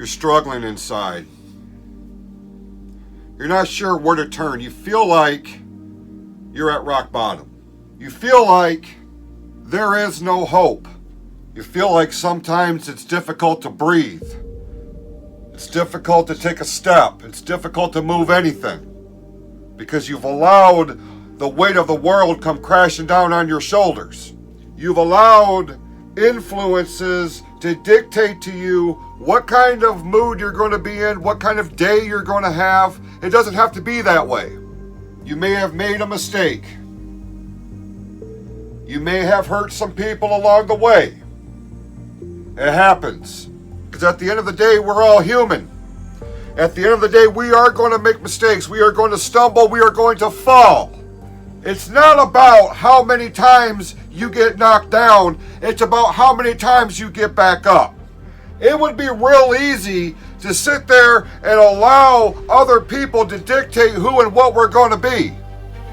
You're struggling inside. You're not sure where to turn. You feel like you're at rock bottom. You feel like there is no hope. You feel like sometimes it's difficult to breathe. It's difficult to take a step. It's difficult to move anything because you've allowed the weight of the world come crashing down on your shoulders. You've allowed influences to dictate to you what kind of mood you're going to be in, what kind of day you're going to have. It doesn't have to be that way. You may have made a mistake. You may have hurt some people along the way. It happens. Because at the end of the day, we're all human. At the end of the day, we are going to make mistakes. We are going to stumble. We are going to fall. It's not about how many times you get knocked down. It's about how many times you get back up. It would be real easy to sit there and allow other people to dictate who and what we're going to be.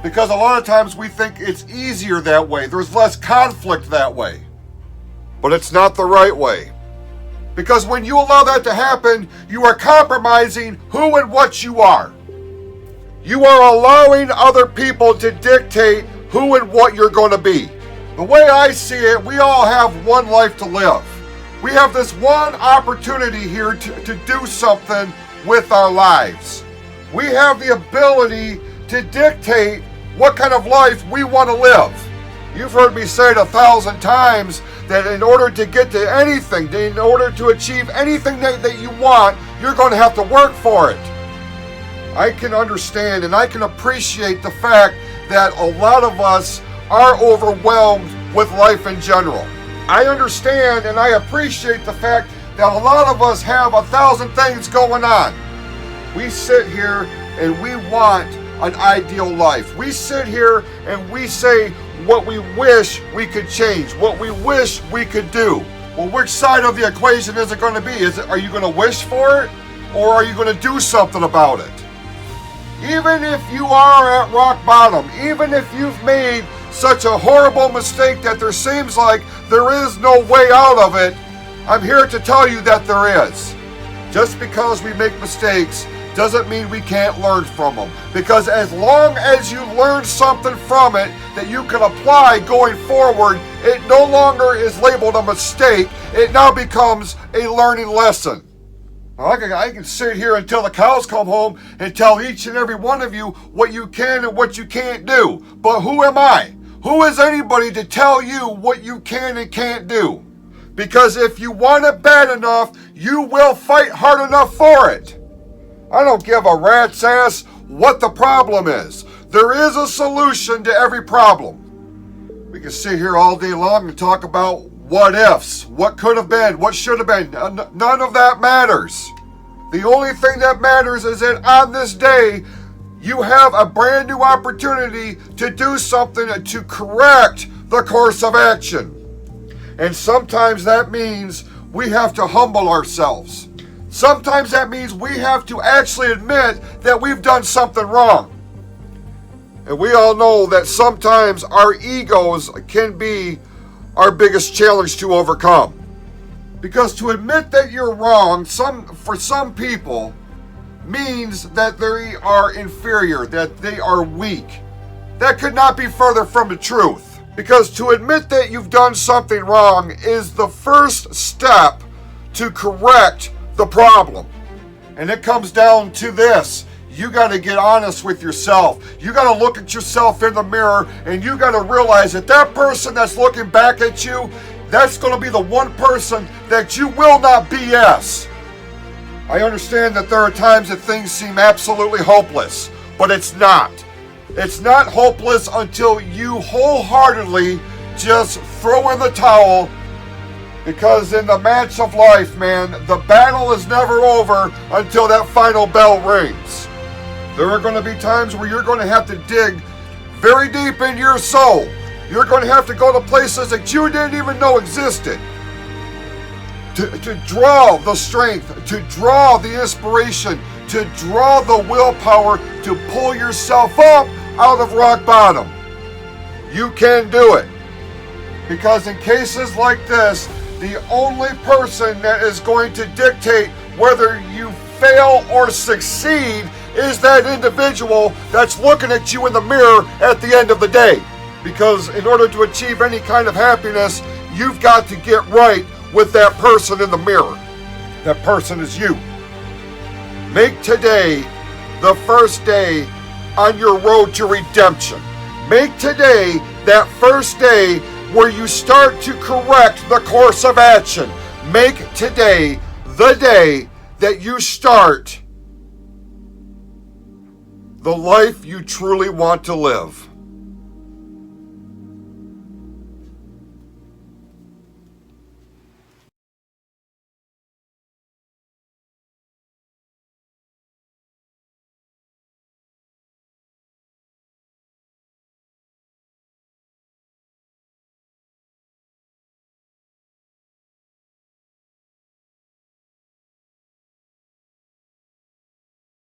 Because a lot of times we think it's easier that way. There's less conflict that way. But it's not the right way. Because when you allow that to happen, you are compromising who and what you are. You are allowing other people to dictate who and what you're going to be. The way I see it, we all have one life to live. We have this one opportunity here to do something with our lives. We have the ability to dictate what kind of life we want to live. You've heard me say it 1,000 times that in order to get to anything, in order to achieve anything that you want, you're going to have to work for it. I can understand and I can appreciate the fact that a lot of us are overwhelmed with life in general. I understand and I appreciate the fact that a lot of us have 1,000 things going on. We sit here and we want an ideal life. We sit here and we say what we wish we could change, what we wish we could do. Well, which side of the equation is it going to be? Are you going to wish for it or are you going to do something about it? Even if you are at rock bottom, even if you've made such a horrible mistake that there seems like there is no way out of it, I'm here to tell you that there is. Just because we make mistakes doesn't mean we can't learn from them. Because as long as you learn something from it that you can apply going forward, it no longer is labeled a mistake. It now becomes a learning lesson. I can sit here until the cows come home and tell each and every one of you what you can and what you can't do. But who am I? Who is anybody to tell you what you can and can't do? Because if you want it bad enough, you will fight hard enough for it. I don't give a rat's ass what the problem is. There is a solution to every problem. We can sit here all day long and talk about what ifs, what could have been, what should have been. None of that matters. The only thing that matters is that on this day, you have a brand new opportunity to do something to correct the course of action. And sometimes that means we have to humble ourselves. Sometimes that means we have to actually admit that we've done something wrong. And we all know that sometimes our egos can be our biggest challenge to overcome. Because to admit that you're wrong, for some people, means that they are inferior, that they are weak. That could not be further from the truth. Because to admit that you've done something wrong is the first step to correct the problem. And it comes down to this. You got to get honest with yourself. You got to look at yourself in the mirror and you got to realize that that person that's looking back at you, that's going to be the one person that you will not BS. I understand that there are times that things seem absolutely hopeless, but it's not. It's not hopeless until you wholeheartedly just throw in the towel. Because in the match of life, man, the battle is never over until that final bell rings. There are going to be times where you're going to have to dig very deep into your soul. You're going to have to go to places that you didn't even know existed. To draw the strength, to draw the inspiration, to draw the willpower to pull yourself up out of rock bottom. You can do it. Because in cases like this, the only person that is going to dictate whether you fail or succeed, is that individual that's looking at you in the mirror at the end of the day. Because in order to achieve any kind of happiness, you've got to get right with that person in the mirror. That person is you. Make today the first day on your road to redemption. Make today that first day where you start to correct the course of action. Make today the day that you start the life you truly want to live.